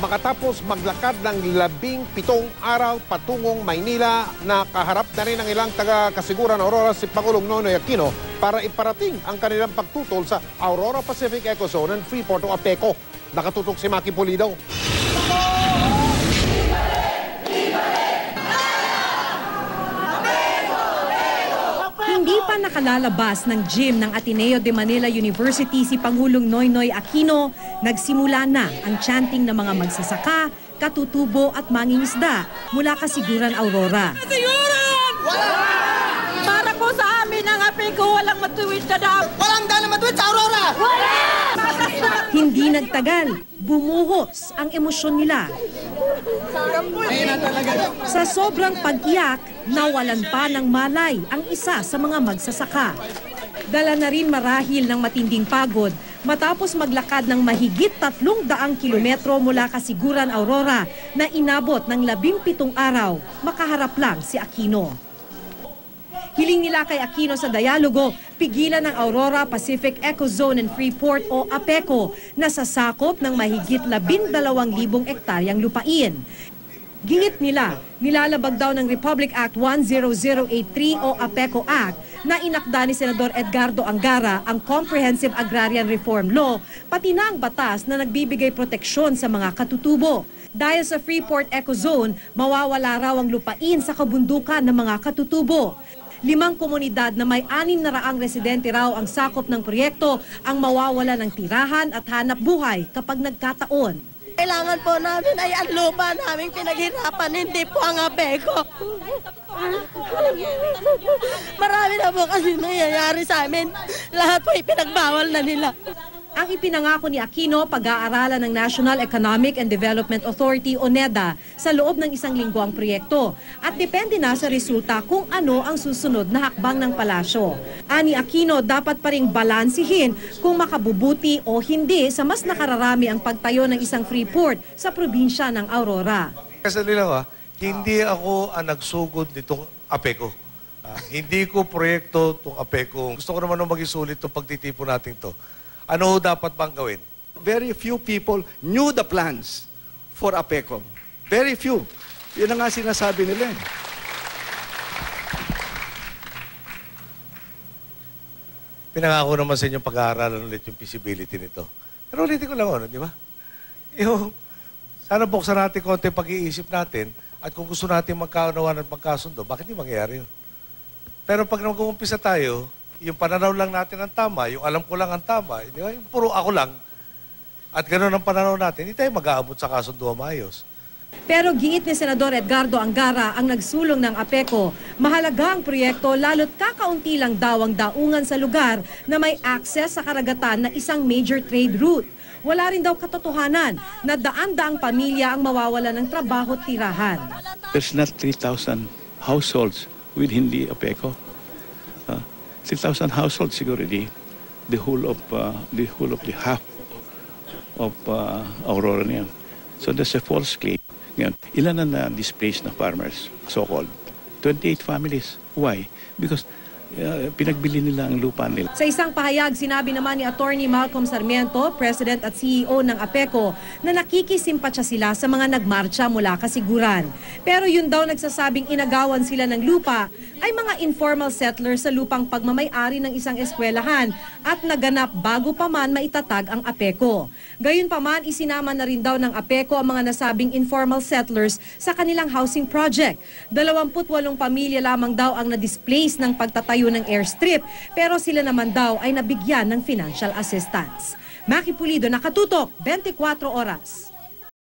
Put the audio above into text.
makatapos maglakad ng 17 araw patungong Maynila na kaharap na rin ang ilang taga-kasiguran Aurora si Pangulong Noynoy Aquino para iparating ang kanilang pagtutol sa Aurora Pacific Ecozone and Freeport o APECO. Nakatutok si Maki Pulido. Hindi pa nakalalabas ng gym ng Ateneo de Manila University si Pangulong Noynoy Aquino, nagsimula na ang chanting ng mga magsasaka, katutubo at mangingisda mula Kasiguran Aurora. Kasiguran! Para po sa amin ang APECO, walang matuwid na daw. Walang daan na matuwid sa Aurora! Hindi nagtagal, bumuhos ang emosyon nila. Sa sobrang pag-iyak, nawalan pa ng malay ang isa sa mga magsasaka. Dala na rin marahil ng matinding pagod matapos maglakad ng mahigit 300 kilometro mula Kasiguran Aurora na inabot ng 17 araw, makaharap lang si Aquino. Hiling nila kay Aquino sa dialogo, pigilan ng Aurora Pacific Ecozone and Freeport o APECO na sasakop ng mahigit 12,000 ektaryang lupain. Gingit nila, nilalabag daw ng Republic Act 10083 o APECO Act na inakda ni Senador Edgardo Angara ang Comprehensive Agrarian Reform Law, pati na ang batas na nagbibigay proteksyon sa mga katutubo. Dahil sa Freeport Ecozone, mawawala raw ang lupain sa kabundukan ng mga katutubo. 5 komunidad na may 600 residente raw ang sakop ng proyekto ang mawawala ng tirahan at hanap buhay kapag nagkataon. Kailangan po namin ay ang lupa namin pinaghirapan, hindi po ang APECO. Marami na po kasi nangyayari sa amin. Lahat po ipinagbawal na nila. Ang ipinangako ni Aquino, pag-aaralan ng National Economic and Development Authority o NEDA sa loob ng 1 linggo ang proyekto at depende na sa resulta kung ano ang susunod na hakbang ng palasyo. Ani Aquino, dapat pa ring balansihin kung makabubuti o hindi sa mas nakararami ang pagtayo ng isang freeport sa probinsya ng Aurora. Kasi nila hindi ako ang nagsugod nitong APECO. Hindi ko proyekto itong APECO. Gusto ko naman maging sulit itong pagtitipon natin to. Ano dapat bang gawin? Very few people knew the plans for APECO. Very few. Yun ang nga sinasabi nila. Pinangako naman sa inyo pag-aaralan ulit yung feasibility nito. Pero ulitin ko lang, di ba? Sana buksan natin konti pag-iisip natin at kung gusto natin magkaunawan at magkasundo, bakit hindi mangyayari yun? Pero pag nag-uumpisa tayo, yung pananaw lang natin ang tama, yung alam ko lang ang tama, di ba? Yung puro ako lang. At gano'n ang pananaw natin, hindi tayo mag-aabot sa kasundo maayos. Pero giit ni Senador Edgardo Angara ang nagsulong ng APECO, mahalaga ang proyekto lalo't kakaunti lang daw ang daungan sa lugar na may access sa karagatan na isang major trade route. Wala rin daw katotohanan na daan-daang pamilya ang mawawala ng trabaho at tirahan. There's not 3,000 households within the APECO. 3,000 households siguro the whole of the half of Aurora niyan. So there's a false claim. Ngayon, ilan na displaced na farmers, so-called? 28 families. Why? Because pinagbili nila ang lupa nila. Sa isang pahayag, sinabi naman ni Attorney Malcolm Sarmiento, President at CEO ng APECO, na nakikisimpatya sila sa mga nagmarcha mula Kasiguran. Pero yun daw nagsasabing inagawan sila ng lupa ay mga informal settlers sa lupang pagmamay-ari ng isang eskwelahan at naganap bago pa man maitatag ang APECO. Gayunpaman, isinama na rin daw ng APECO ang mga nasabing informal settlers sa kanilang housing project. 28 pamilya lamang daw ang na-displace ng pagtatayo ng airstrip, pero sila naman daw ay nabigyan ng financial assistance. Maki Pulido, nakatutok, 24 oras.